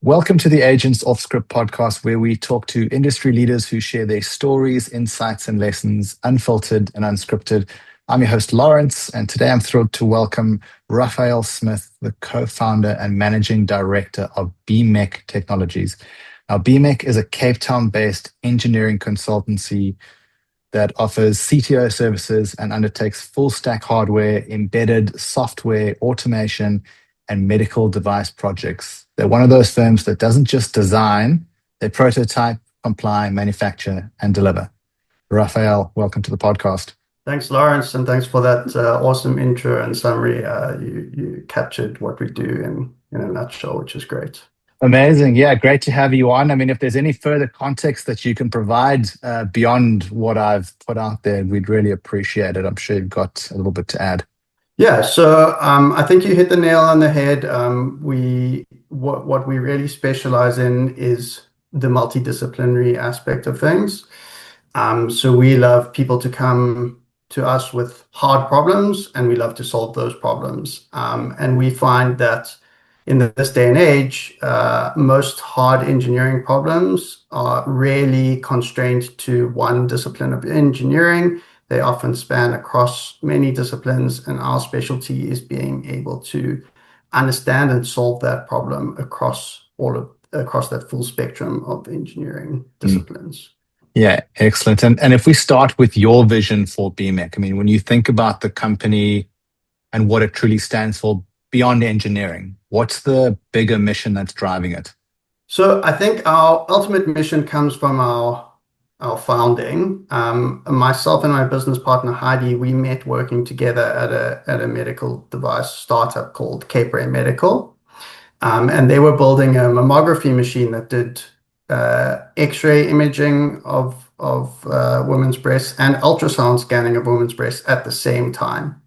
Welcome to the Aegance Offscript Podcast, where we talk to industry leaders who share their stories, insights, and lessons, unfiltered and unscripted. I'm your host, Lawrence, and today I'm thrilled to welcome Raphael Smith, the co-founder and managing director of BMEC Technologies. Now, BMEC is a Cape Town-based engineering consultancy that offers CTO services and undertakes full-stack hardware, embedded software, automation, and medical device projects. They're one of those firms that doesn't just design, they prototype, comply, manufacture, and deliver. Raphael, welcome to the podcast. Thanks, Lawrence, and thanks for that awesome intro and summary. You captured what we do in a nutshell, which is great. Amazing. Yeah, great to have you on. I mean, if there's any further context that you can provide beyond what I've put out there, we'd really appreciate it. I'm sure you've got a little bit to add. Yeah, so I think you hit the nail on the head. What we really specialize in is the multidisciplinary aspect of things. So we love people to come to us with hard problems, and we love to solve those problems. And we find that in this day and age, most hard engineering problems are rarely constrained to one discipline of engineering. They often span across many disciplines, and our specialty is being able to understand and solve that problem across that full spectrum of engineering disciplines. Yeah, excellent. And if we start with your vision for BMEC, I mean, when you think about the company and what it truly stands for beyond engineering, what's the bigger mission that's driving it? So I think our ultimate mission comes from our founding. Myself and my business partner Heidi, we met working together at a medical device startup called Cape Ray Medical, and they were building a mammography machine that did X-ray imaging of women's breasts and ultrasound scanning of women's breasts at the same time,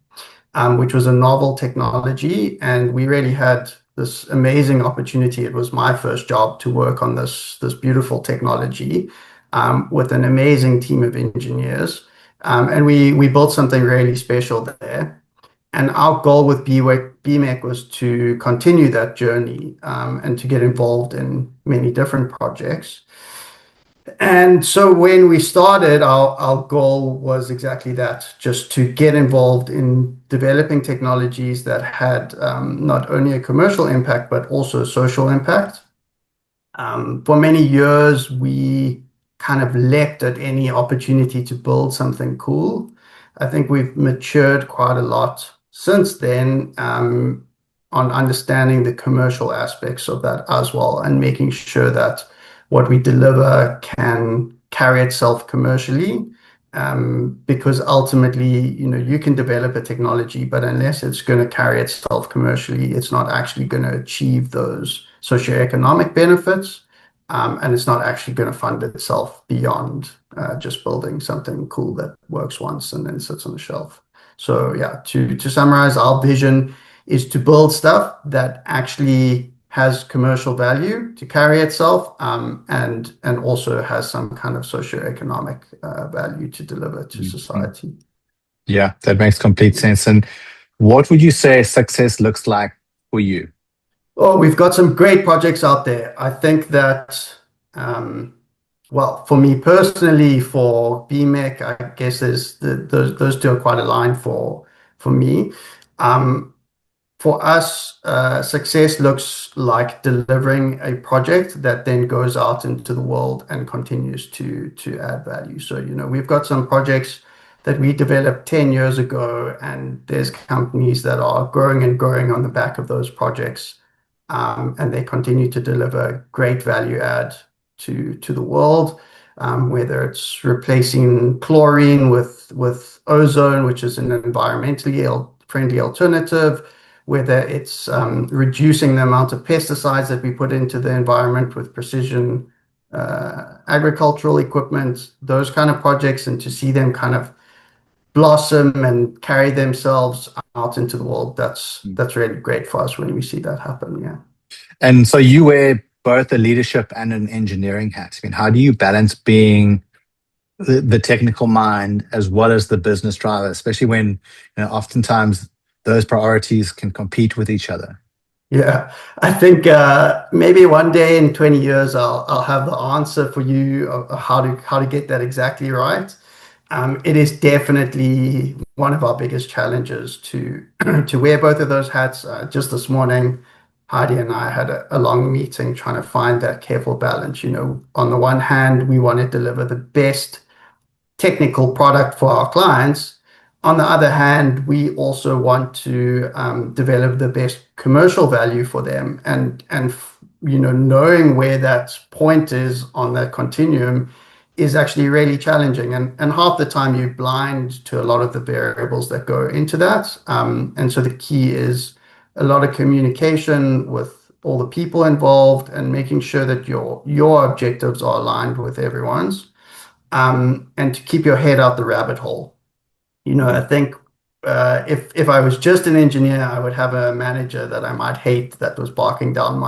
which was a novel technology, and we really had this amazing opportunity. It was my first job to work on this beautiful technology. With an amazing team of engineers. And we built something really special there. And our goal with BMEC was to continue that journey and to get involved in many different projects. And so when we started, our goal was exactly that, just to get involved in developing technologies that had not only a commercial impact, but also social impact. For many years, we kind of leapt at any opportunity to build something cool. I think we've matured quite a lot since then on understanding the commercial aspects of that as well, and making sure that what we deliver can carry itself commercially. Because ultimately, you can develop a technology, but unless it's going to carry itself commercially, it's not actually going to achieve those socioeconomic benefits. And it's not actually going to fund itself beyond just building something cool that works once and then sits on the shelf. So yeah, to summarize, our vision is to build stuff that actually has commercial value to carry itself, and also has some kind of socioeconomic value to deliver to society. Yeah, that makes complete sense. And what would you say success looks like for you? Oh, we've got some great projects out there. I think that, for me personally, for BMEC, I guess those two are quite aligned for me. For us, success looks like delivering a project that then goes out into the world and continues to add value. So, we've got some projects that we developed 10 years ago, and there's companies that are growing and growing on the back of those projects. And they continue to deliver great value add to the world, whether it's replacing chlorine with ozone, which is an environmentally friendly alternative, whether it's reducing the amount of pesticides that we put into the environment with precision agricultural equipment, those kind of projects, and to see them kind of blossom and carry themselves out into the world. That's really great for us when we see that happen. Yeah. And so you wear both a leadership and an engineering hat. I mean, how do you balance being the technical mind as well as the business driver, especially when oftentimes those priorities can compete with each other? Yeah, I think maybe one day in 20 years I'll have the answer for you of how to get that exactly right. It is definitely one of our biggest challenges to to wear both of those hats. Just this morning, Heidi and I had a long meeting trying to find that careful balance. On the one hand, we want to deliver the best technical product for our clients. On the other hand, we also want to develop the best commercial value for them, and knowing where that point is on that continuum is actually really challenging. And half the time you're blind to a lot of the variables that go into that. And so the key is a lot of communication with all the people involved and making sure that your objectives are aligned with everyone's, and to keep your head out the rabbit hole. I think if I was just an engineer, I would have a manager that I might hate that was barking down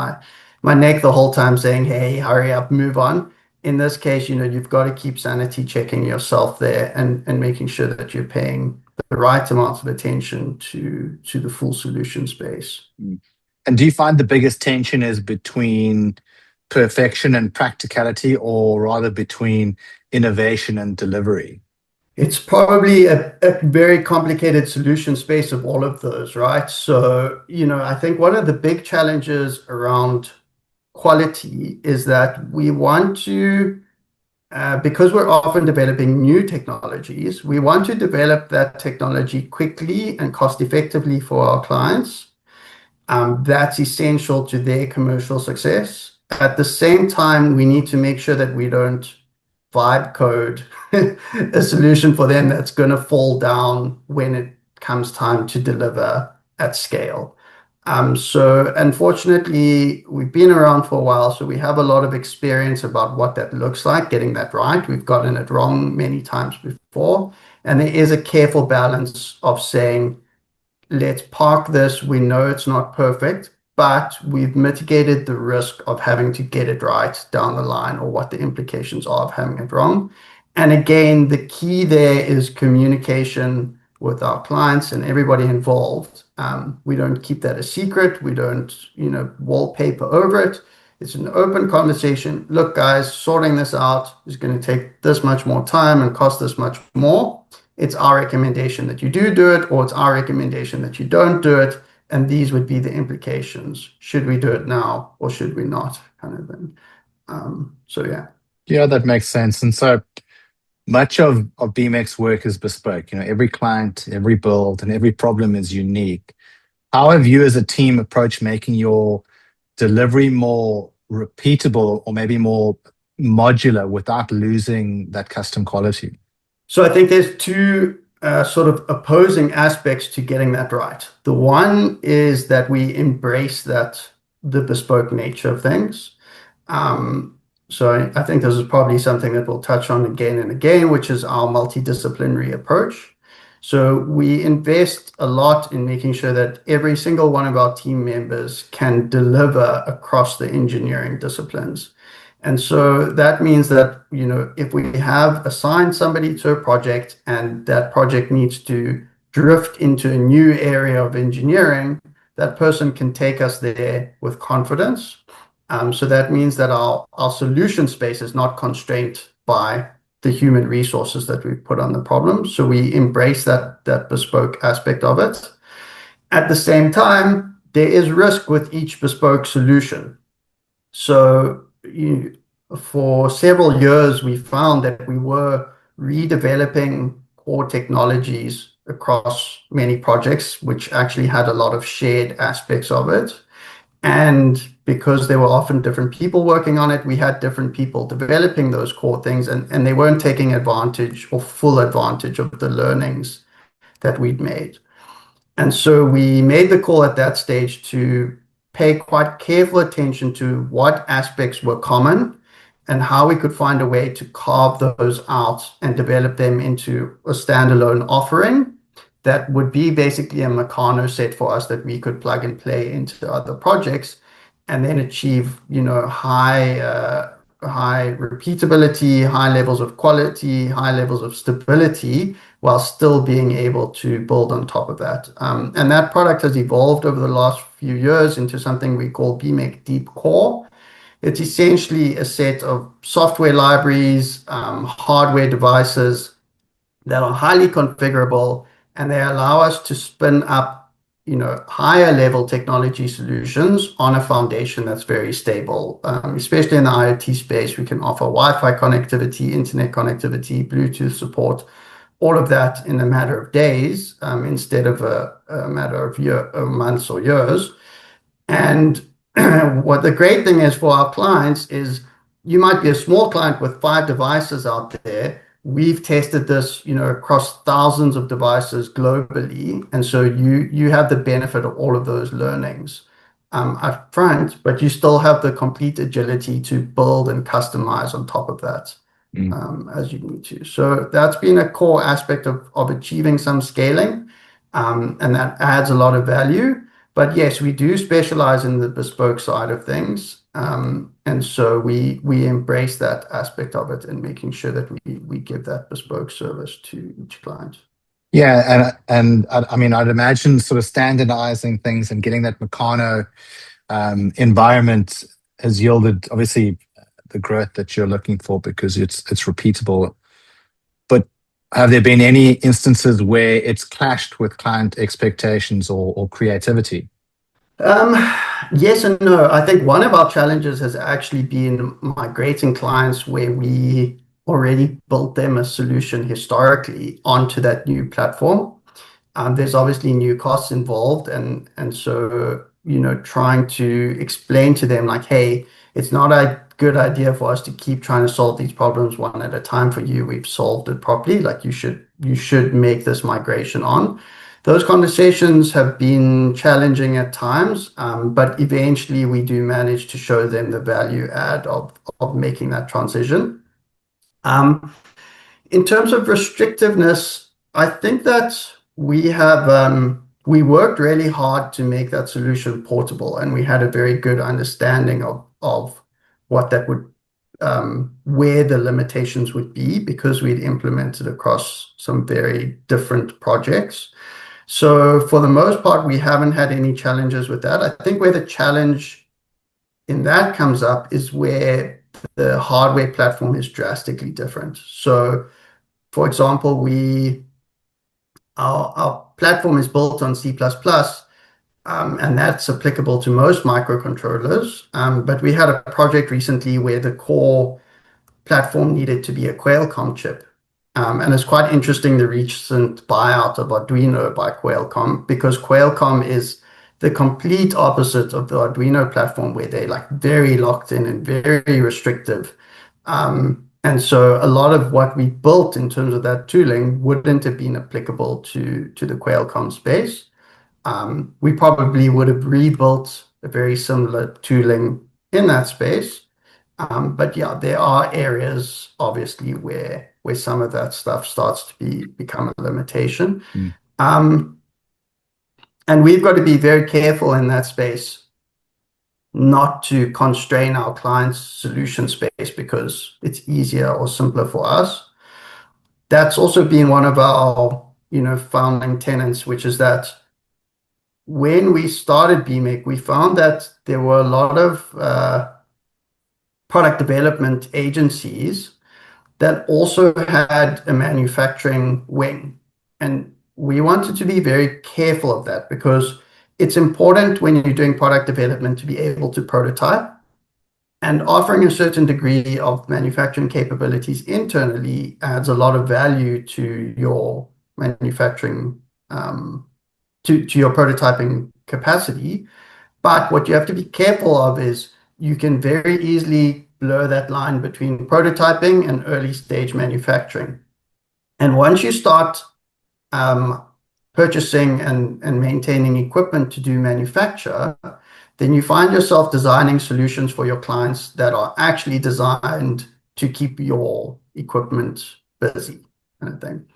my neck the whole time saying, "Hey, hurry up, move on." In this case, you've got to keep sanity checking yourself there and making sure that you're paying the right amount of attention to the full solution space. Mm. And do you find the biggest tension is between perfection and practicality, or rather between innovation and delivery? It's probably a very complicated solution space of all of those, right? So, I think one of the big challenges around quality is that we want to, because we're often developing new technologies, we want to develop that technology quickly and cost effectively for our clients. That's essential to their commercial success. At the same time, we need to make sure that we don't vibe code a solution for them that's going to fall down when it comes time to deliver at scale. So unfortunately, we've been around for a while, so we have a lot of experience about what that looks like, getting that right. We've gotten it wrong many times before, and there is a careful balance of saying, let's park this. We know it's not perfect, but we've mitigated the risk of having to get it right down the line, or what the implications are of having it wrong. And again, the key there is communication with our clients and everybody involved. We don't keep that a secret. We don't, wallpaper over it. It's an open conversation. Look, guys, sorting this out is going to take this much more time and cost this much more. It's our recommendation that you do it, or it's our recommendation that you don't do it. And these would be the implications. Should we do it now or should we not, kind of thing. So yeah. Yeah, that makes sense. And so much of BMEC's work is bespoke. Every client, every build, and every problem is unique. How have you as a team approached making your delivery more repeatable, or maybe more modular, without losing that custom quality? So I think there's two sort of opposing aspects to getting that right. The one is that we embrace the bespoke nature of things. So I think this is probably something that we'll touch on again and again, which is our multidisciplinary approach. So we invest a lot in making sure that every single one of our team members can deliver across the engineering disciplines. And so that means that, if we have assigned somebody to a project and that project needs to drift into a new area of engineering, that person can take us there with confidence. So that means that our solution space is not constrained by the human resources that we've put on the problem. So we embrace that bespoke aspect of it. At the same time, there is risk with each bespoke solution. So for several years, we found that we were redeveloping core technologies across many projects, which actually had a lot of shared aspects of it. And because there were often different people working on it, we had different people developing those core things, and they weren't taking advantage or full advantage of the learnings that we'd made. And so we made the call at that stage to pay quite careful attention to what aspects were common and how we could find a way to carve those out and develop them into a standalone offering that would be basically a Meccano set for us that we could plug and play into other projects, and then achieve, high high repeatability, high levels of quality, high levels of stability, while still being able to build on top of that. And that product has evolved over the last few years into something we call BMEC Deep Core. It's essentially a set of software libraries, hardware devices that are highly configurable, and they allow us to spin up higher level technology solutions on a foundation that's very stable. Especially in the IoT space, we can offer Wi-Fi connectivity, internet connectivity, Bluetooth support, all of that in a matter of days, instead of a matter of months or years. And what the great thing is for our clients is you might be a small client with 5 devices out there. We've tested this, across thousands of devices globally, and so you have the benefit of all of those learnings up front, but you still have the complete agility to build and customize on top of that as you need to. So that's been a core aspect of achieving some scaling, and that adds a lot of value. But yes, we do specialize in the bespoke side of things. And so we embrace that aspect of it and making sure that we give that bespoke service to each client. Yeah, and I mean, I'd imagine sort of standardizing things and getting that Meccano environment has yielded obviously the growth that you're looking for because it's repeatable. But have there been any instances where it's clashed with client expectations or creativity? Yes and no. I think one of our challenges has actually been migrating clients where we already built them a solution historically onto that new platform. There's obviously new costs involved, and so trying to explain to them like, hey, it's not a good idea for us to keep trying to solve these problems one at a time for you. We've solved it properly. Like you should make this migration on. Those conversations have been challenging at times, but eventually we do manage to show them the value add of making that transition. In terms of restrictiveness, I think that we worked really hard to make that solution portable, and we had a very good understanding of what that would, where the limitations would be, because we'd implemented across some very different projects. So for the most part, we haven't had any challenges with that. I think where the challenge in that comes up is where the hardware platform is drastically different. So for example, our platform is built on C++, and that's applicable to most microcontrollers. But we had a project recently where the core platform needed to be a Qualcomm chip. And it's quite interesting, the recent buyout of Arduino by Qualcomm, because Qualcomm is the complete opposite of the Arduino platform, where they're like very locked in and very restrictive. And so a lot of what we built in terms of that tooling wouldn't have been applicable to the Qualcomm space. We probably would have rebuilt a very similar tooling in that space. But yeah, there are areas obviously where some of that stuff starts to become a limitation. And we've got to be very careful in that space not to constrain our clients' solution space because it's easier or simpler for us. That's also been one of our founding tenets, which is that when we started BMEC, we found that there were a lot of product development agencies that also had a manufacturing wing. And we wanted to be very careful of that because it's important when you're doing product development to be able to prototype, and offering a certain degree of manufacturing capabilities internally adds a lot of value to your manufacturing, to your prototyping capacity. But what you have to be careful of is you can very easily blur that line between prototyping and early stage manufacturing. And once you start purchasing and maintaining equipment to do manufacture, then you find yourself designing solutions for your clients that are actually designed to keep your equipment busy, kind of thing.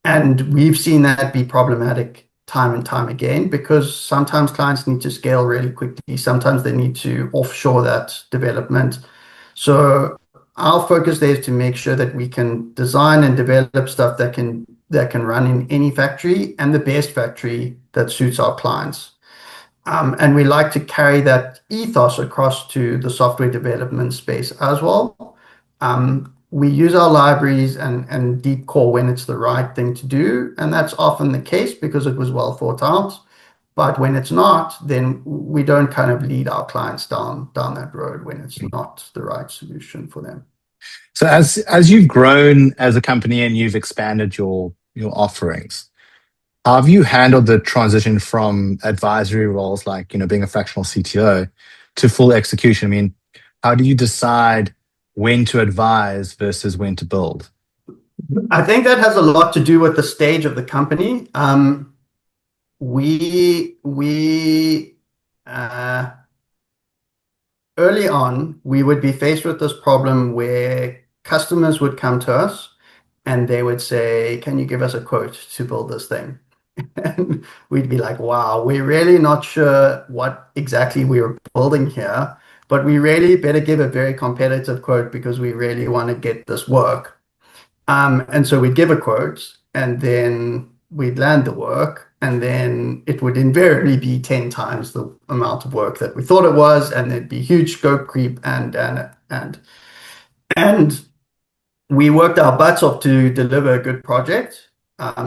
And we've seen that be problematic time and time again, because sometimes clients need to scale really quickly. Sometimes they need to offshore that development. So our focus there is to make sure that we can design and develop stuff that can run in any factory and the best factory that suits our clients. And we like to carry that ethos across to the software development space as well. We use our libraries and deep core when it's the right thing to do, and that's often the case because it was well thought out. But when it's not, then we don't kind of lead our clients down that road when it's not the right solution for them. So as you've grown as a company and you've expanded your offerings, how have you handled the transition from advisory roles like, being a fractional CTO to full execution? I mean, how do you decide when to advise versus when to build? I think that has a lot to do with the stage of the company. We early on, we would be faced with this problem where customers would come to us and they would say, "Can you give us a quote to build this thing?" And we'd be like, "Wow, we're really not sure what exactly we are building here, but we really better give a very competitive quote because we really want to get this work." And so we'd give a quote and then we'd land the work, and then it would invariably be 10 times the amount of work that we thought it was, and there'd be huge scope creep and we worked our butts off to deliver a good project.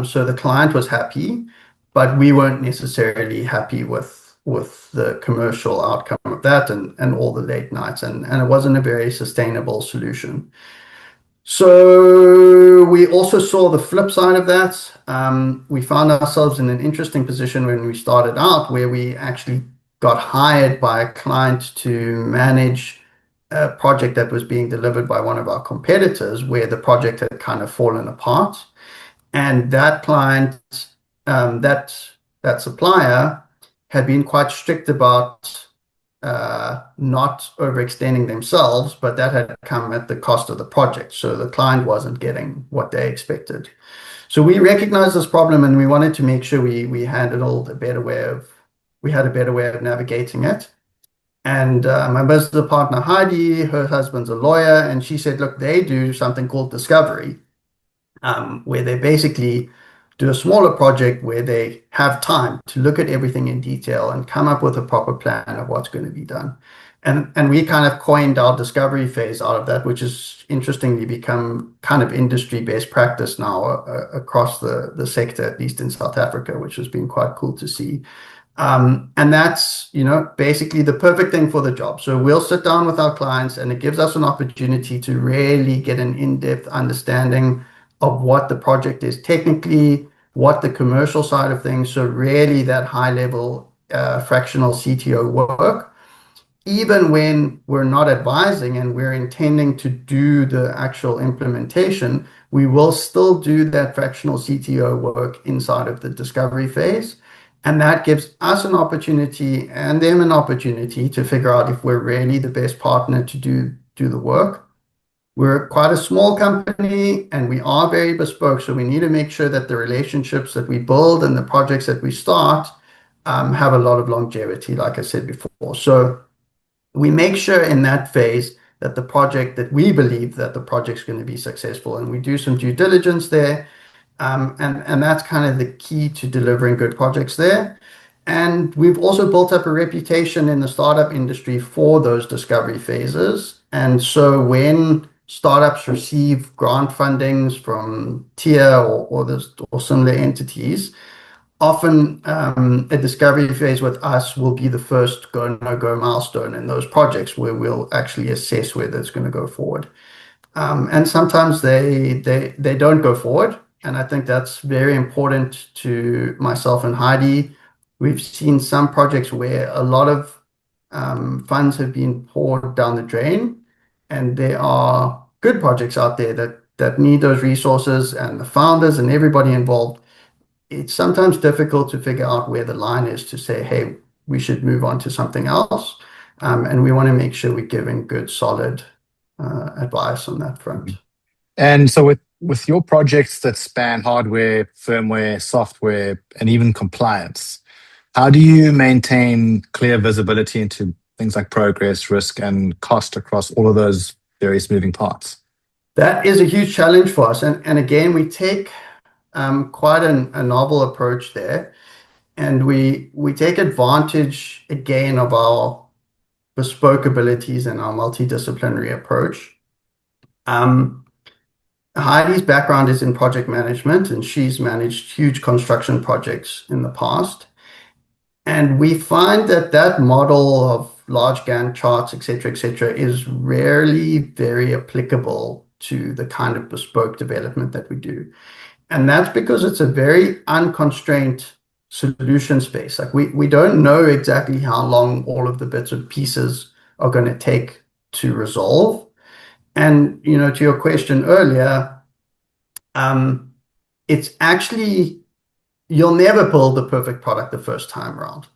So the client was happy, but we weren't necessarily happy with the commercial outcome of that and all the late nights, and it wasn't a very sustainable solution. So we also saw the flip side of that. We found ourselves in an interesting position when we started out, where we actually got hired by a client to manage a project that was being delivered by one of our competitors, where the project had kind of fallen apart. And that client, that supplier had been quite strict about not overextending themselves, but that had come at the cost of the project. So the client wasn't getting what they expected. So we recognized this problem and we wanted to make sure we handled we had a better way of navigating it. And my business partner, Heidi, her husband's a lawyer, and she said, look, they do something called discovery, where they basically do a smaller project where they have time to look at everything in detail and come up with a proper plan of what's going to be done. And we kind of coined our discovery phase out of that, which has interestingly become kind of industry best practice now across the sector, at least in South Africa, which has been quite cool to see. And that's, basically the perfect thing for the job. So we'll sit down with our clients and it gives us an opportunity to really get an in-depth understanding of what the project is technically, what the commercial side of things. So really that high level fractional CTO work, even when we're not advising and we're intending to do the actual implementation, we will still do that fractional CTO work inside of the discovery phase. And that gives us an opportunity and them an opportunity to figure out if we're really the best partner to do the work. We're quite a small company and we are very bespoke, so we need to make sure that the relationships that we build and the projects that we start have a lot of longevity, like I said before. So we make sure in that phase that we believe that the project's going to be successful, and we do some due diligence there. And that's kind of the key to delivering good projects there. And we've also built up a reputation in the startup industry for those discovery phases. And so when startups receive grant fundings from TIA or similar entities, often a discovery phase with us will be the first go-no-go milestone in those projects where we'll actually assess whether it's going to go forward. And sometimes they don't go forward. And I think that's very important to myself and Heidi. We've seen some projects where a lot of funds have been poured down the drain, and there are good projects out there that need those resources, and the founders and everybody involved. It's sometimes difficult to figure out where the line is to say, hey, we should move on to something else. And we want to make sure we're giving good, solid advice on that front. And so with your projects that span hardware, firmware, software, and even compliance, how do you maintain clear visibility into things like progress, risk, and cost across all of those various moving parts? That is a huge challenge for us. And again, we take quite a novel approach there. And we take advantage again of our bespoke abilities and our multidisciplinary approach. Heidi's background is in project management, and she's managed huge construction projects in the past. And we find that that model of large Gantt charts, et cetera, is rarely very applicable to the kind of bespoke development that we do. And that's because it's a very unconstrained solution space. Like we don't know exactly how long all of the bits and pieces are going to take to resolve. And, to your question earlier, it's actually, you'll never build the perfect product the first time around.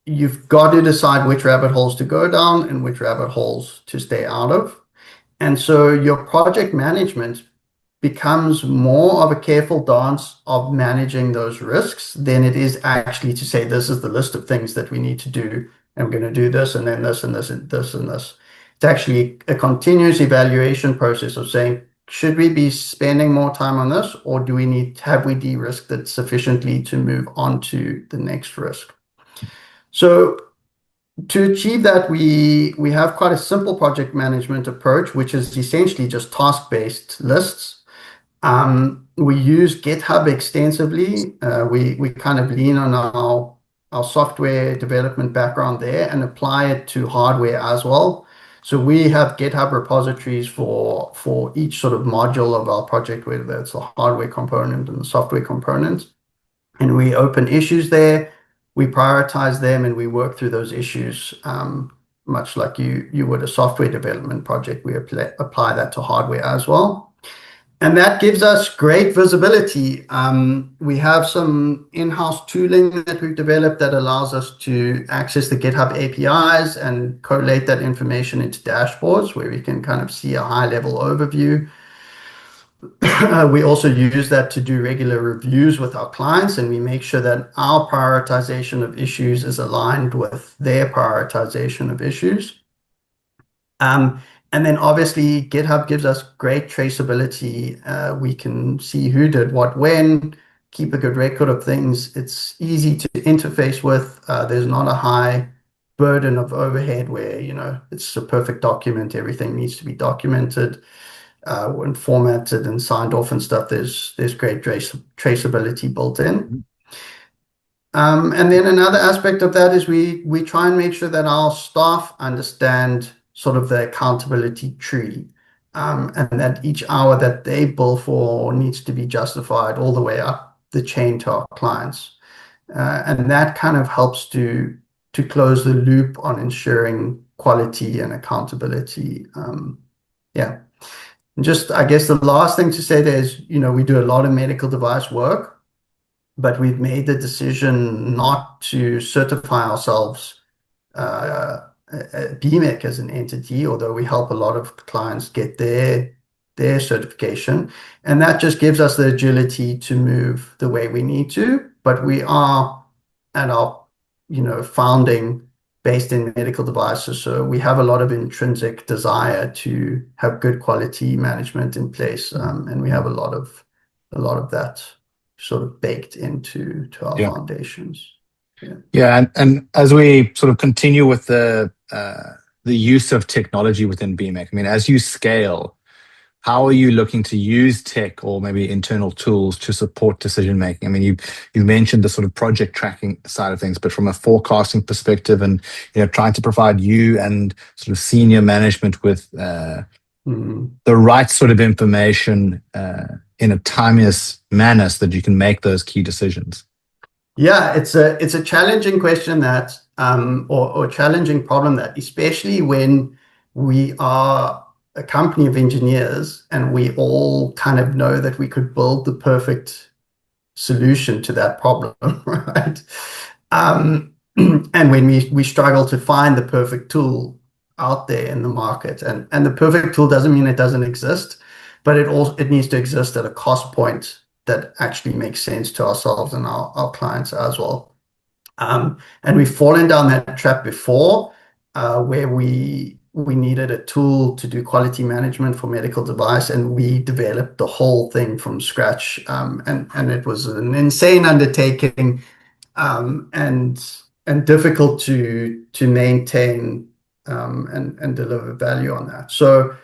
You've got to decide which rabbit holes to go down and which rabbit holes to stay out of. And so your project management becomes more of a careful dance of managing those risks than it is actually to say, this is the list of things that we need to do, and we're going to do this, and then this, and this, and this, and this. It's actually a continuous evaluation process of saying, should we be spending more time on this, or have we de-risked it sufficiently to move on to the next risk? So to achieve that, we have quite a simple project management approach, which is essentially just task-based lists. We use GitHub extensively. We kind of lean on our software development background there and apply it to hardware as well. So we have GitHub repositories for each sort of module of our project, whether it's the hardware component and the software component. And we open issues there, we prioritize them, and we work through those issues, much like you would a software development project. We apply that to hardware as well. And that gives us great visibility. We have some in-house tooling that we've developed that allows us to access the GitHub APIs and collate that information into dashboards where we can kind of see a high-level overview. We also use that to do regular reviews with our clients, and we make sure that our prioritization of issues is aligned with their prioritization of issues. And then obviously GitHub gives us great traceability. We can see who did what when, keep a good record of things. It's easy to interface with. There's not a high burden of overhead where, it's a perfect document. Everything needs to be documented and formatted and signed off and stuff. There's great traceability built in. And then another aspect of that is we try and make sure that our staff understand sort of the accountability tree, and that each hour that they bill for needs to be justified all the way up the chain to our clients. And that kind of helps to close the loop on ensuring quality and accountability. Yeah. And just, I guess the last thing to say there is, we do a lot of medical device work, but we've made the decision not to certify ourselves BMEC as an entity, although we help a lot of clients get their certification. And that just gives us the agility to move the way we need to. But we are at our, founding based in medical devices. So we have a lot of intrinsic desire to have good quality management in place. And we have a lot of that sort of baked into our foundations. Yeah, and as we sort of continue with the use of technology within BMEC, I mean, as you scale, how are you looking to use tech or maybe internal tools to support decision making? I mean, you mentioned the sort of project tracking side of things, but from a forecasting perspective, and trying to provide you and sort of senior management with the right sort of information in a timeless manner so that you can make those key decisions. Yeah, it's a challenging question that, or challenging problem that, especially when we are a company of engineers and we all kind of know that we could build the perfect solution to that problem, right? And when we struggle to find the perfect tool out there in the market, and the perfect tool doesn't mean it doesn't exist, but it needs to exist at a cost point that actually makes sense to ourselves and our clients as well. And we've fallen down that trap before, where we we needed a tool to do quality management for medical device, and we developed the whole thing from scratch. And it was an insane undertaking, and difficult to maintain, and deliver value on that. So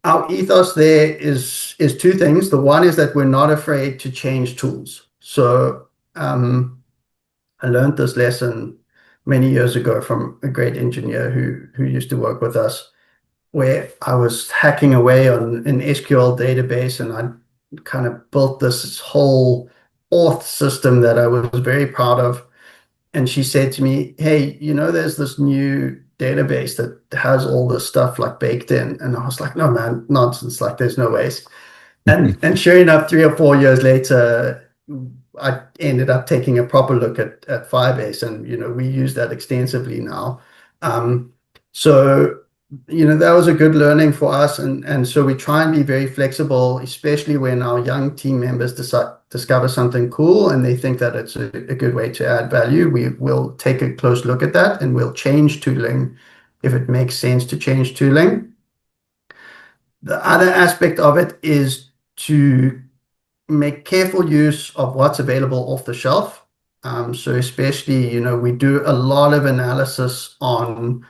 our ethos there is two things. The one is that we're not afraid to change tools. So I learned this lesson many years ago from a great engineer who used to work with us, where I was hacking away on an SQL database, and I kind of built this whole auth system that I was very proud of. And she said to me, "Hey, there's this new database that has all this stuff like baked in." And I was like, "No, man, nonsense. Like, there's no ways." And sure enough, 3 or 4 years later, I ended up taking a proper look at Firebase, and we use that extensively now. So that was a good learning for us, and so we try and be very flexible, especially when our young team members discover something cool and they think that it's a good way to add value. We will take a close look at that, and we'll change tooling if it makes sense to change tooling. The other aspect of it is to make careful use of what's available off the shelf. So especially, we do a lot of analysis on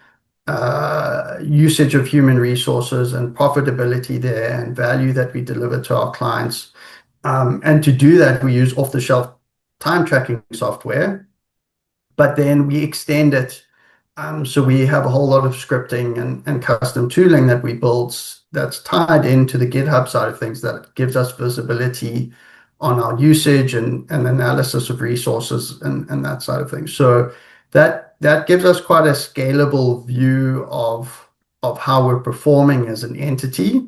usage of human resources and profitability there and value that we deliver to our clients. And to do that, we use off-the-shelf time tracking software, but then we extend it. So we have a whole lot of scripting and custom tooling that we build that's tied into the GitHub side of things that gives us visibility on our usage and analysis of resources and that side of things. So that gives us quite a scalable view of how we're performing as an entity.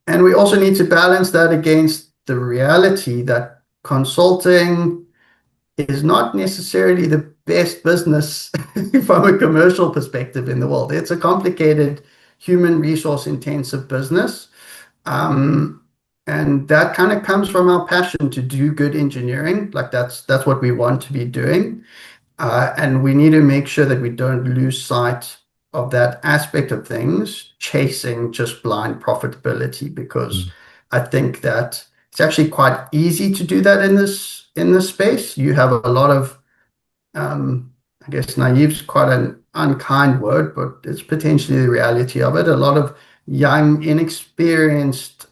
And we also need to balance that against the reality that consulting is not necessarily the best business from a commercial perspective in the world. It's a complicated, human resource intensive business. And that kind of comes from our passion to do good engineering. Like that's what we want to be doing. And we need to make sure that we don't lose sight of that aspect of things, chasing just blind profitability, because I think that it's actually quite easy to do that in this space. You have a lot of, I guess naive is quite an unkind word, but it's potentially the reality of it. A lot of young, inexperienced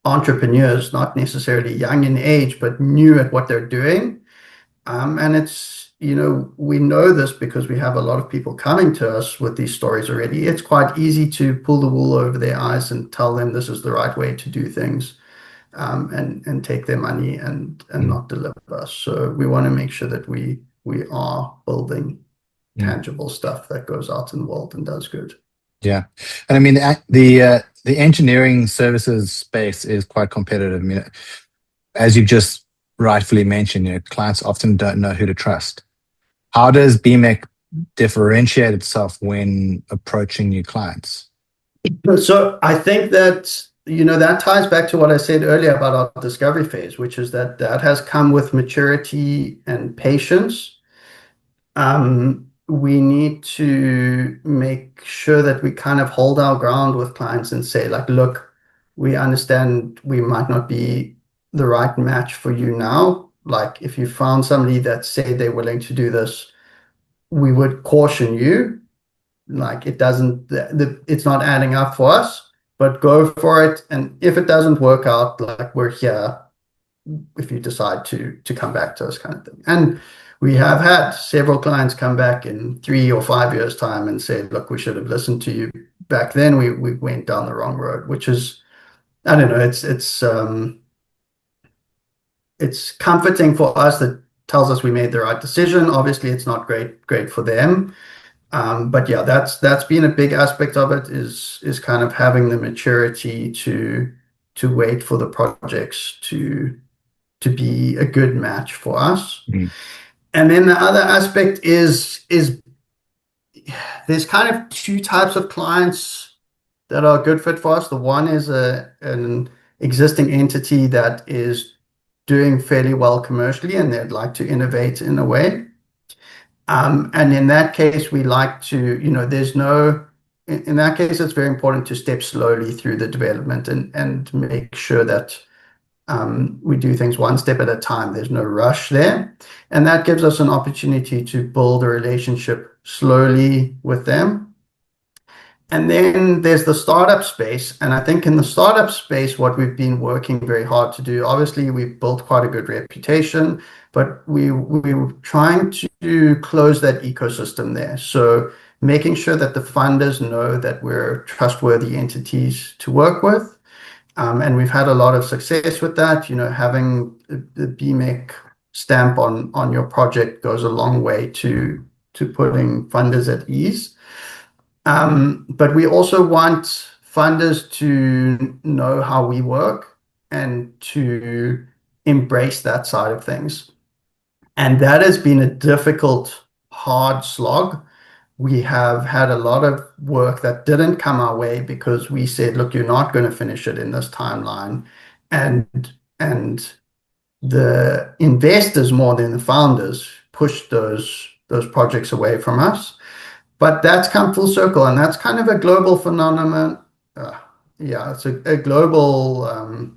entrepreneurs, not necessarily young in age, but new at what they're doing. And it's, we know this because we have a lot of people coming to us with these stories already. It's quite easy to pull the wool over their eyes and tell them this is the right way to do things, and take their money and not deliver. So we want to make sure that we are building tangible stuff that goes out in the world and does good. Yeah. And I mean, the engineering services space is quite competitive. I mean, as you've just rightfully mentioned, clients often don't know who to trust. How does BMEC differentiate itself when approaching new clients? So I think that, that ties back to what I said earlier about our discovery phase, which is that has come with maturity and patience. We need to make sure that we kind of hold our ground with clients and say, like, look, we understand we might not be the right match for you now. Like, if you found somebody that said they're willing to do this, we would caution you. Like, it's not adding up for us, but go for it. And if it doesn't work out, like, we're here if you decide to come back to us, kind of thing. And we have had several clients come back in 3 or 5 years' time and say, look, we should have listened to you back then. We went down the wrong road, which is, I don't know, it's comforting for us. That tells us we made the right decision. Obviously, it's not great for them. But yeah, that's been a big aspect of it, is kind of having the maturity to wait for the projects to be a good match for us. And then the other aspect is there's kind of 2 types of clients that are a good fit for us. The one is an existing entity that is doing fairly well commercially, and they'd like to innovate in a way. And in that case, we like to, in that case, it's very important to step slowly through the development and make sure that we do things one step at a time. There's no rush there. And that gives us an opportunity to build a relationship slowly with them. And then there's the startup space. And I think in the startup space, what we've been working very hard to do, obviously, we've built quite a good reputation, but we're trying to close that ecosystem there. So making sure that the funders know that we're trustworthy entities to work with. And we've had a lot of success with that. Having the BMEC stamp on your project goes a long way to putting funders at ease. But we also want funders to know how we work and to embrace that side of things. And that has been a difficult, hard slog. We have had a lot of work that didn't come our way because we said, look, you're not going to finish it in this timeline. And the investors more than the founders pushed those projects away from us. But that's come full circle, and that's kind of a global phenomenon. It's a global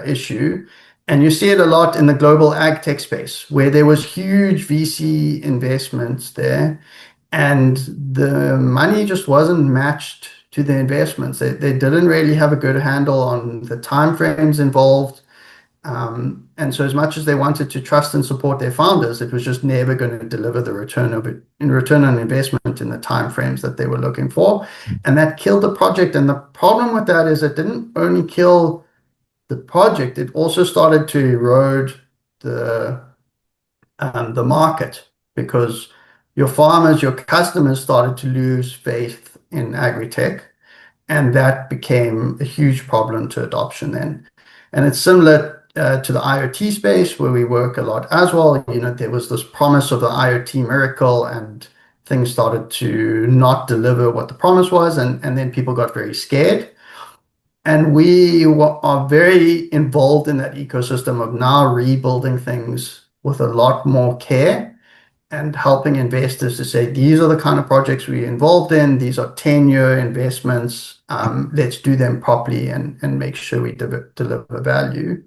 issue. And you see it a lot in the global ag tech space, where there was huge VC investments there, and the money just wasn't matched to the investments. They didn't really have a good handle on the timeframes involved. And so as much as they wanted to trust and support their founders, it was just never going to deliver the return on investment in the timeframes that they were looking for. And that killed the project. And the problem with that is it didn't only kill the project, it also started to erode the market, because your farmers, your customers started to lose faith in agri-tech, and that became a huge problem to adoption then. And it's similar to the IoT space, where we work a lot as well. There was this promise of the IoT miracle, and things started to not deliver what the promise was, and then people got very scared. And we are very involved in that ecosystem of now rebuilding things with a lot more care and helping investors to say, these are the kind of projects we're involved in. These are 10-year investments. Let's do them properly and make sure we deliver value.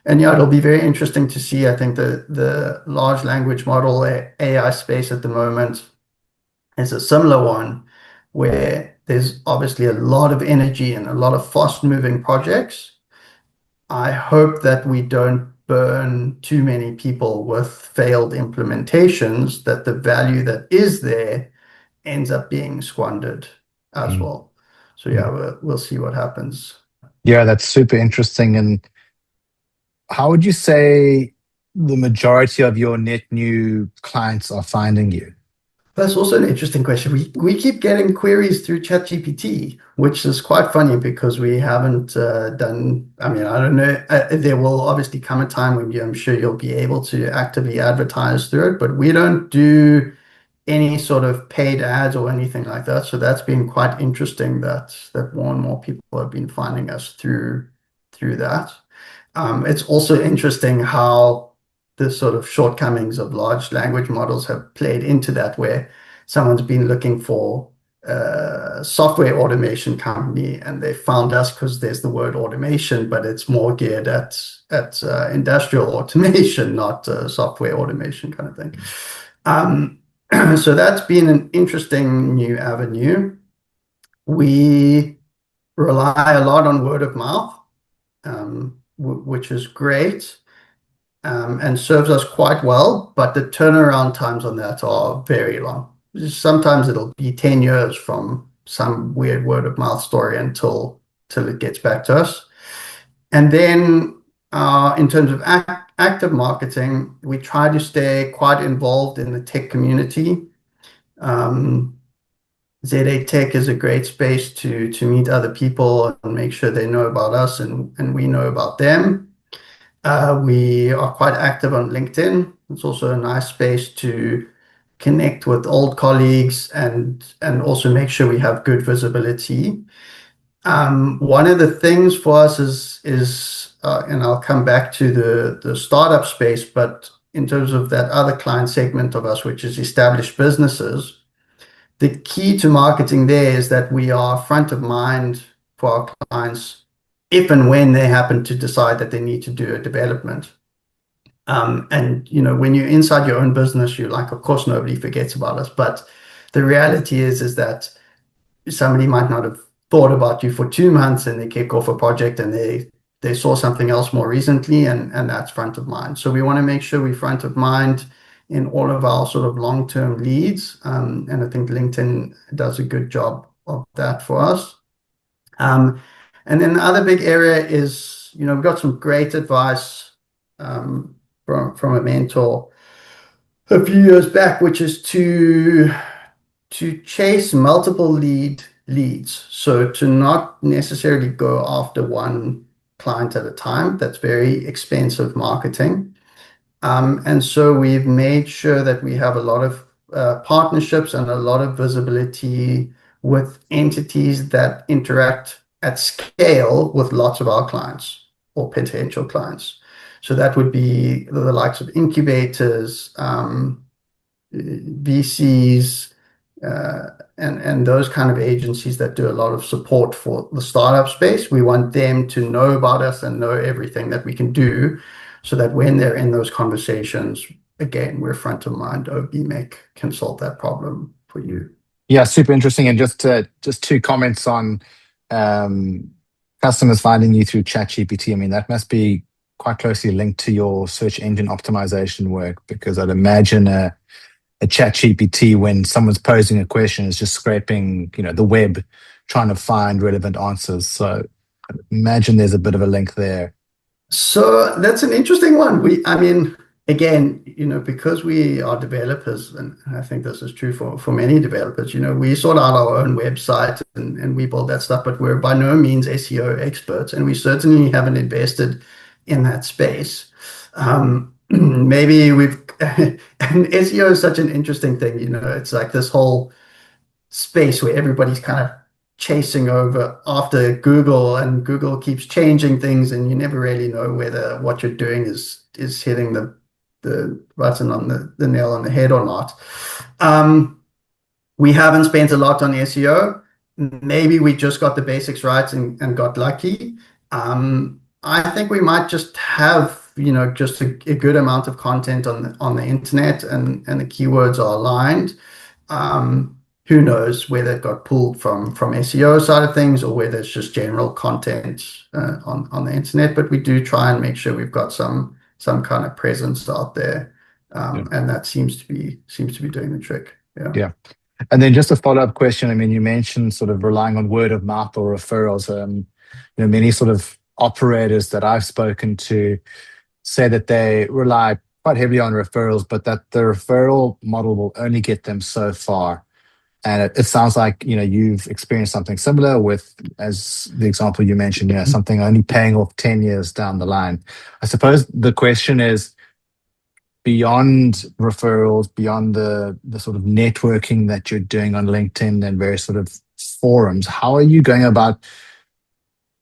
And it'll be very interesting to see. I think the large language model AI space at the moment is a similar one, where there's obviously a lot of energy and a lot of fast-moving projects. I hope that we don't burn too many people with failed implementations, that the value that is there ends up being squandered as well. So we'll see what happens. Yeah, that's super interesting. And how would you say the majority of your net new clients are finding you? That's also an interesting question. We keep getting queries through ChatGPT, which is quite funny because we haven't done, I don't know, there will obviously come a time when I'm sure you'll be able to actively advertise through it, but we don't do any sort of paid ads or anything like that. So that's been quite interesting that more and more people have been finding us through that. It's also interesting how the sort of shortcomings of large language models have played into that, where someone's been looking for a software automation company and they found us because there's the word automation, but it's more geared at industrial automation, not software automation kind of thing. So that's been an interesting new avenue. We rely a lot on word of mouth, which is great. And serves us quite well, but the turnaround times on that are very long. Sometimes it'll be 10 years from some weird word of mouth story till it gets back to us. And then in terms of active marketing, we try to stay quite involved in the tech community. ZA Tech is a great space to meet other people and make sure they know about us and we know about them. We are quite active on LinkedIn. It's also a nice space to connect with old colleagues and also make sure we have good visibility. One of the things for us is and I'll come back to the startup space, but in terms of that other client segment of us, which is established businesses, the key to marketing there is that we are front of mind for our clients if and when they happen to decide that they need to do a development. And when you're inside your own business, you're like, of course, nobody forgets about us. But the reality is that somebody might not have thought about you for 2 months, and they kick off a project, and they saw something else more recently, and that's front of mind. So we want to make sure we're front of mind in all of our sort of long-term leads. And I think LinkedIn does a good job of that for us. And then the other big area is, we've got some great advice from a mentor a few years back, which is to chase multiple leads. So to not necessarily go after one client at a time. That's very expensive marketing. And so we've made sure that we have a lot of partnerships and a lot of visibility with entities that interact at scale with lots of our clients or potential clients. So that would be the likes of incubators, VCs, and those kind of agencies that do a lot of support for the startup space. We want them to know about us and know everything that we can do, so that when they're in those conversations, again, we're front of mind. Oh, BMEC can solve that problem for you. Yeah, super interesting. And just 2 comments on customers finding you through ChatGPT. I mean, that must be quite closely linked to your search engine optimization work, because I'd imagine a ChatGPT, when someone's posing a question, is just scraping, the web, trying to find relevant answers. So I imagine there's a bit of a link there. So that's an interesting one. Again, because we are developers, and I think this is true for many developers, we sort out our own website and we build that stuff, but we're by no means SEO experts, and we certainly haven't invested in that space. Maybe and SEO is such an interesting thing, it's like this whole space where everybody's kind of chasing over after Google, and Google keeps changing things, and you never really know whether what you're doing is hitting the button on the nail on the head or not. We haven't spent a lot on SEO. Maybe we just got the basics right and got lucky. I think we might just have just a good amount of content on the internet, and the keywords are aligned. Who knows whether it got pulled from SEO side of things, or whether it's just general content on the internet. But we do try and make sure we've got some kind of presence out there, and that seems to be doing the trick. Yeah. And then just a follow-up question. I mean, you mentioned sort of relying on word of mouth or referrals. Many sort of operators that I've spoken to say that they rely quite heavily on referrals, but that the referral model will only get them so far. And it sounds like, you've experienced something similar with, as the example you mentioned, something only paying off 10 years down the line. I suppose the question is, beyond referrals, beyond the sort of networking that you're doing on LinkedIn and various sort of forums, how are you going about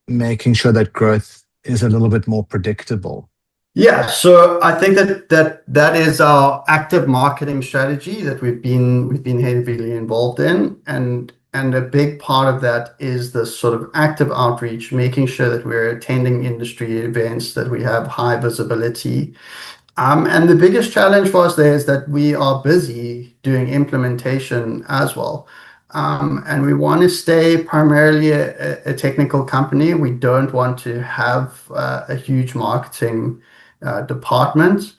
making sure that growth is a little bit more predictable? Yeah, so I think that is our active marketing strategy that we've been heavily involved in, and a big part of that is the sort of active outreach, making sure that we're attending industry events, that we have high visibility. And the biggest challenge for us there is that we are busy doing implementation as well. And we want to stay primarily a technical company. We don't want to have a huge marketing department,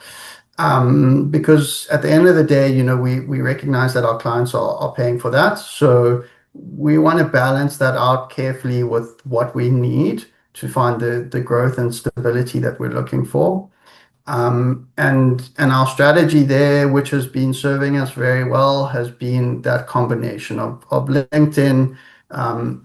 because at the end of the day, we recognize that our clients are paying for that. So we want to balance that out carefully with what we need to find the growth and stability that we're looking for. And our strategy there, which has been serving us very well, has been that combination of LinkedIn,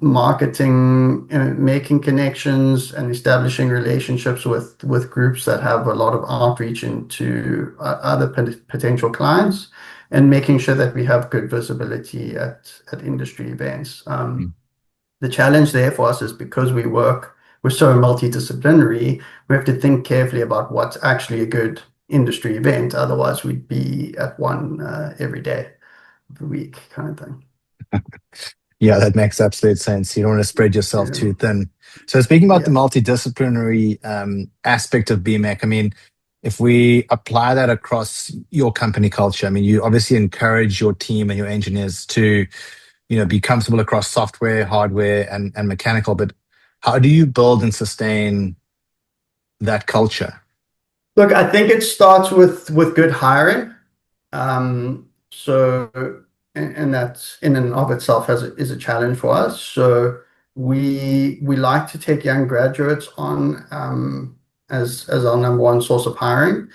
marketing, making connections and establishing relationships with groups that have a lot of outreach into other potential clients, and making sure that we have good visibility at industry events. The challenge there for us is because we're so multidisciplinary, we have to think carefully about what's actually a good industry event. Otherwise, we'd be at one every day of the week kind of thing. Yeah, that makes absolute sense. You don't want to spread yourself Yeah. too thin. So speaking about the Yeah. multidisciplinary aspect of BMEC, I mean, if we apply that across your company culture, I mean, you obviously encourage your team and your engineers to, be comfortable across software, hardware, and mechanical. But how do you build and sustain that culture? Look, I think it starts with good hiring. So, and that's in and of itself is a challenge for us. So we like to take young graduates on as our number one source of hiring,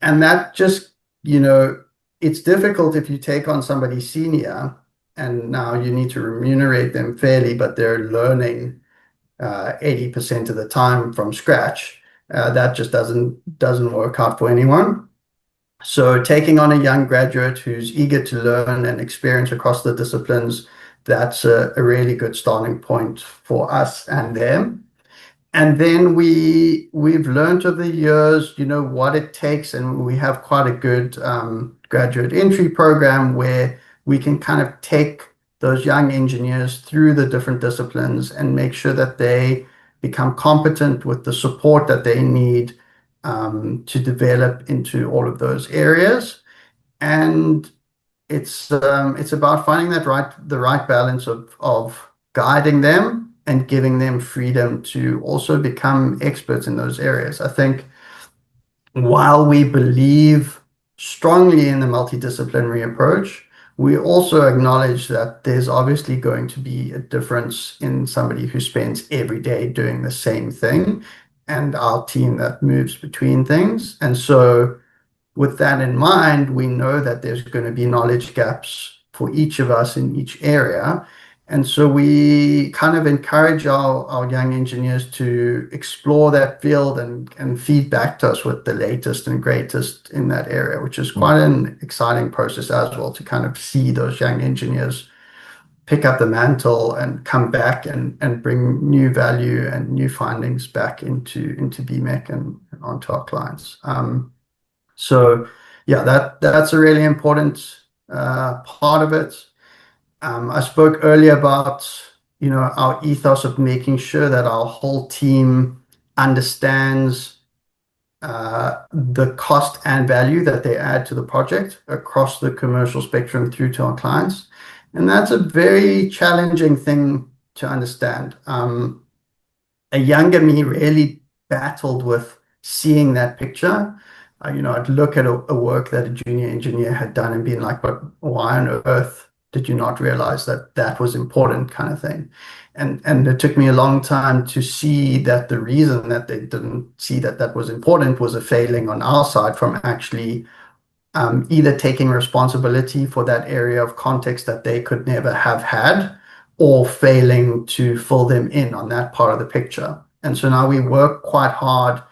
and that just it's difficult if you take on somebody senior and now you need to remunerate them fairly, but they're learning 80% of the time from scratch. That just doesn't work out for anyone. So taking on a young graduate who's eager to learn and experience across the disciplines, that's a really good starting point for us and them. And then we've learned over the years, what it takes, and we have quite a good graduate entry program where we can kind of take those young engineers through the different disciplines and make sure that they become competent with the support that they need to develop into all of those areas. And it's about finding the right balance of guiding them and giving them freedom to also become experts in those areas. I think while we believe strongly in the multidisciplinary approach, we also acknowledge that there's obviously going to be a difference in somebody who spends every day doing the same thing and our team that moves between things. And so with that in mind, we know that there's going to be knowledge gaps for each of us in each area. And so we kind of encourage our young engineers to explore that field and feed back to us with the latest and greatest in that area, which is quite an exciting process as well, to kind of see those young engineers pick up the mantle and come back and bring new value and new findings back into BMEC and onto our clients. So yeah, that's a really important part of it. I spoke earlier about, our ethos of making sure that our whole team understands the cost and value that they add to the project across the commercial spectrum through to our clients. And that's a very challenging thing to understand. A younger me really battled with seeing that picture. I'd look at a work that a junior engineer had done and being like, but why on earth did you not realize that that was important, kind of thing? And it took me a long time to see that the reason that they didn't see that that was important was a failing on our side from actually either taking responsibility for that area of context that they could never have had, or failing to fill them in on that part of the picture. And so now we work quite hard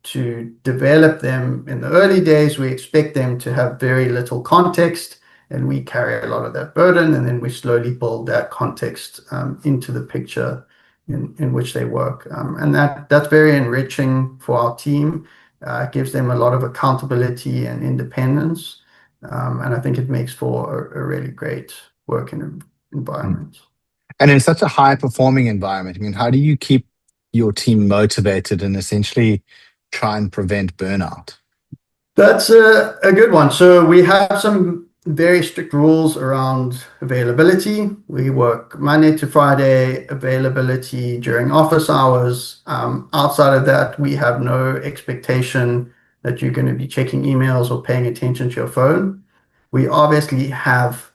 to develop them. In the early days, we expect them to have very little context, and we carry a lot of that burden, and then we slowly build that context into the picture in which they work. And that's very enriching for our team. It gives them a lot of accountability and independence. And I think it makes for a really great working environment. And in such a high performing environment, I mean, how do you keep your team motivated and essentially try and prevent burnout? That's a good one. So we have some very strict rules around availability. We work Monday to Friday, availability during office hours. Outside of that, we have no expectation that you're going to be checking emails or paying attention to your phone. We obviously have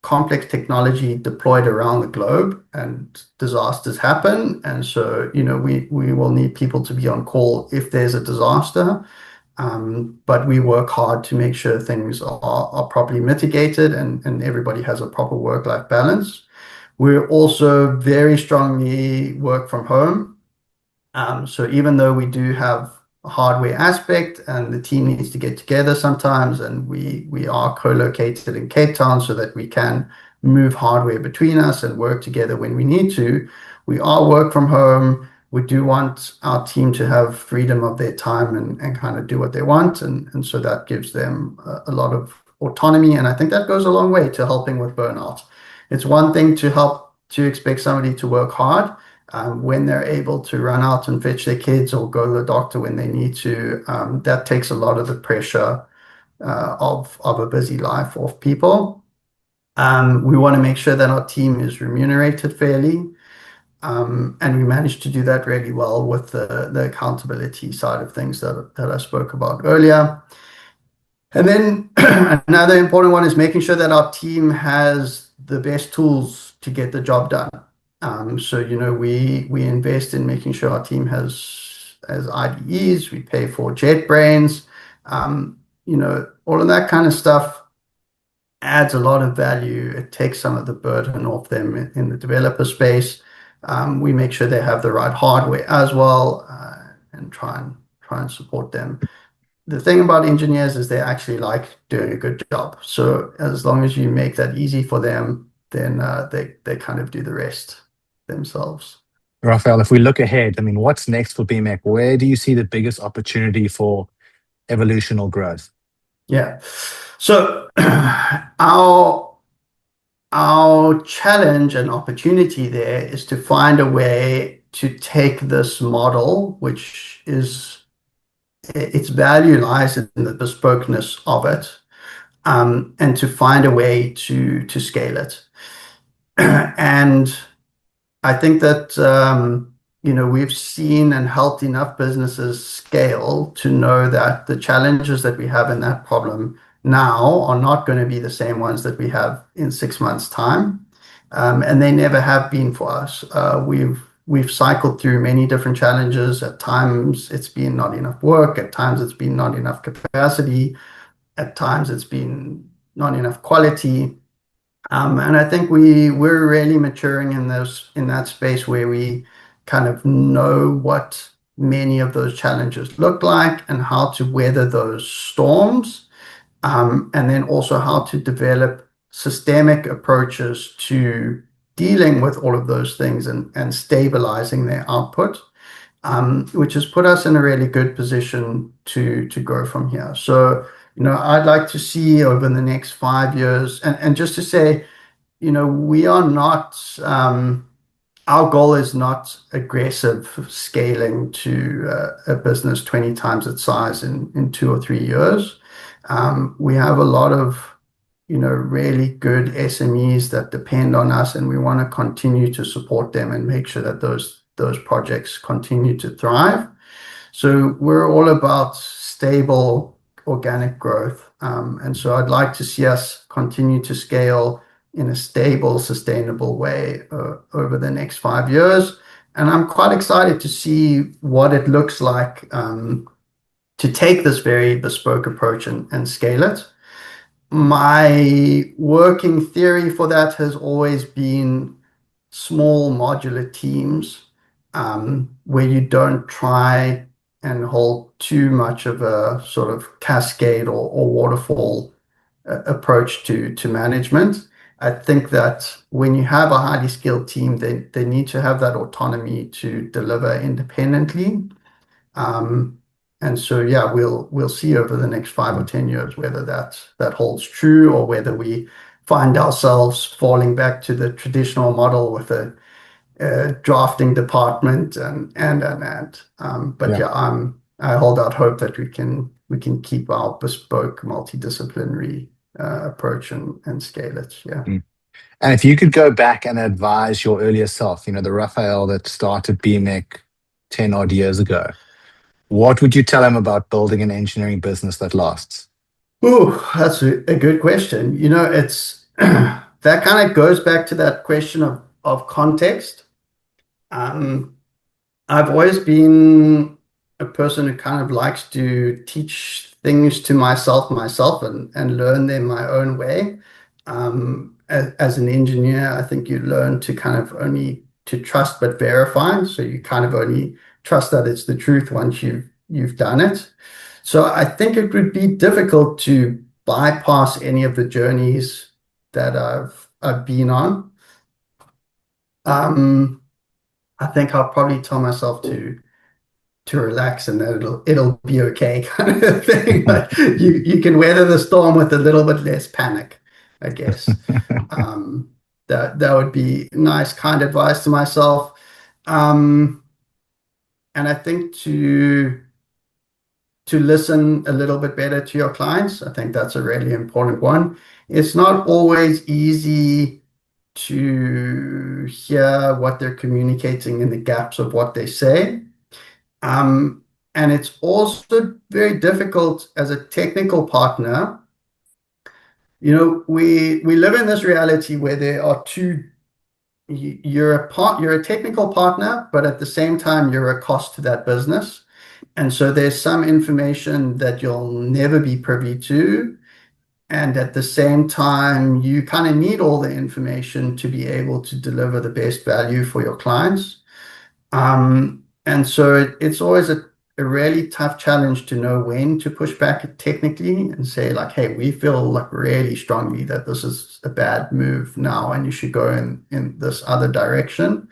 complex technology deployed around the globe and disasters happen. And so, we will need people to be on call if there's a disaster. But we work hard to make sure things are properly mitigated and everybody has a proper work-life balance. We're also very strongly work from home. So even though we do have a hardware aspect and the team needs to get together sometimes, and we are co-located in Cape Town so that we can move hardware between us and work together when we need to, we all work from home. We do want our team to have freedom of their time and kind of do what they want. And so that gives them a lot of autonomy. And I think that goes a long way to helping with burnout. It's one thing to expect somebody to work hard when they're able to run out and fetch their kids or go to the doctor when they need to. That takes a lot of the pressure of a busy life off people. We want to make sure that our team is remunerated fairly. And we managed to do that really well with the accountability side of things that I spoke about earlier. And then another important one is making sure that our team has the best tools to get the job done. So, we invest in making sure our team has IDEs, we pay for JetBrains, all of that kind of stuff adds a lot of value. It takes some of the burden off them in the developer space. We make sure they have the right hardware as well, and try and support them. The thing about engineers is they actually like doing a good job. So as long as you make that easy for them, then they kind of do the rest themselves. Raphael, if we look ahead, I mean, what's next for BMEC? Where do you see the biggest opportunity for evolution or growth? Yeah. So our challenge and opportunity there is to find a way to take this model, which is its value lies in the bespokeness of it, and to find a way to scale it. And I think that we've seen and helped enough businesses scale to know that the challenges that we have in that problem now are not going to be the same ones that we have in 6 months' time, and they never have been for us. We've cycled through many different challenges. At times, it's been not enough work. At times, it's been not enough capacity. At times, it's been not enough quality. And I think we're really maturing in that space where we kind of know what many of those challenges look like and how to weather those storms, and then also how to develop systemic approaches to dealing with all of those things and stabilizing their output, which has put us in a really good position to grow from here. So, I'd like to see over the next 5 years, and just to say, we are not, our goal is not aggressive scaling to a business 20 times its size in 2 or 3 years. We have a lot of really good SMEs that depend on us, and we want to continue to support them and make sure that those projects continue to thrive. So we're all about stable organic growth. And so I'd like to see us continue to scale in a stable, sustainable way over the next 5 years. And I'm quite excited to see what it looks like to take this very bespoke approach and scale it. My working theory for that has always been small modular teams, where you don't try and hold too much of a sort of cascade or waterfall approach to management. I think that when you have a highly skilled team, they need to have that autonomy to deliver independently. And so, yeah, we'll see over the next 5 or 10 years whether that holds true or whether we find ourselves falling back to the traditional model with a drafting department and. But yeah, I hold out hope that we can keep our bespoke multidisciplinary approach and scale it. Yeah. And if you could go back and advise your earlier self, the Raphael that started BMEC 10 odd years ago, what would you tell him about building an engineering business that lasts? Ooh, that's a good question. It's that kind of goes back to that question of context. I've always been a person who kind of likes to teach things to myself and learn them my own way. As an engineer, I think you learn to kind of only to trust but verify. So you kind of only trust that it's the truth once you've done it. So I think it would be difficult to bypass any of the journeys that I've been on. I think I'll probably tell myself to relax and that it'll be okay kind of thing. Like you can weather the storm with a little bit less panic, I guess. That would be nice, kind advice to myself. And I think to listen a little bit better to your clients. I think that's a really important one. It's not always easy to hear what they're communicating in the gaps of what they say. And it's also very difficult as a technical partner. We live in this reality where there are two. You're a technical partner, but at the same time, you're a cost to that business. And so there's some information that you'll never be privy to. And at the same time, you kind of need all the information to be able to deliver the best value for your clients. And so it's always a really tough challenge to know when to push back technically and say like, hey, we feel like really strongly that this is a bad move now and you should go in this other direction.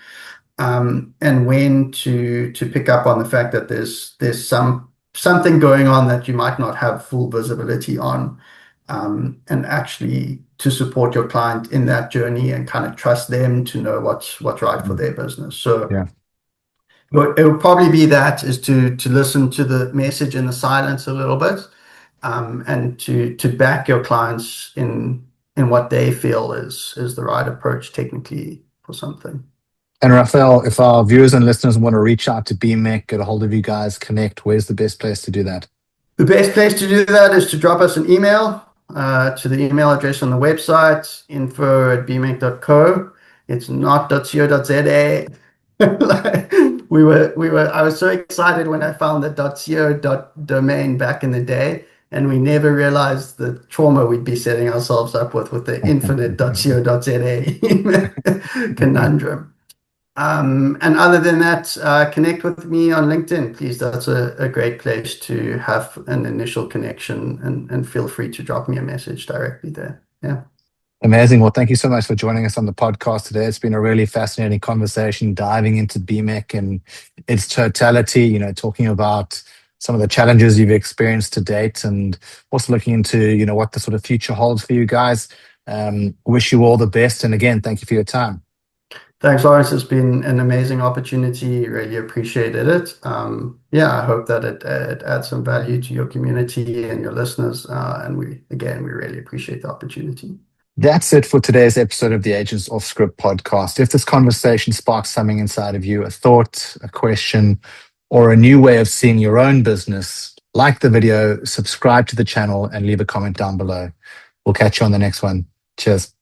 And when to pick up on the fact that there's something going on that you might not have full visibility on, and actually to support your client in that journey and kind of trust them to know what's right for their business. So Yeah. it would probably be that is to listen to the message in the silence a little bit, and to back your clients in what they feel is the right approach technically for something. And Raphael, if our viewers and listeners want to reach out to BMEC, get a hold of you guys, connect, where's the best place to do that? The best place to do that is to drop us an email to the email address on the website, info@bmec.co. It's not .co.za. I was so excited when I found the .co.domain back in the day, and we never realized the trauma we'd be setting ourselves up with the infinite .co.za conundrum. And other than that, connect with me on LinkedIn, please. That's a great place to have an initial connection, and feel free to drop me a message directly there. Yeah. Amazing. Well, thank you so much for joining us on the podcast today. It's been a really fascinating conversation, diving into BMEC and its totality, talking about some of the challenges you've experienced to date and also looking into, what the sort of future holds for you guys. Wish you all the best. And again, thank you for your time. Thanks, Lawrence. It's been an amazing opportunity. Really appreciated it. I hope that it adds some value to your community and your listeners. And we really appreciate the opportunity. That's it for today's episode of the Aegance Offscript Podcast. If this conversation sparks something inside of you, a thought, a question, or a new way of seeing your own business, like the video, subscribe to the channel, and leave a comment down below. We'll catch you on the next one. Cheers.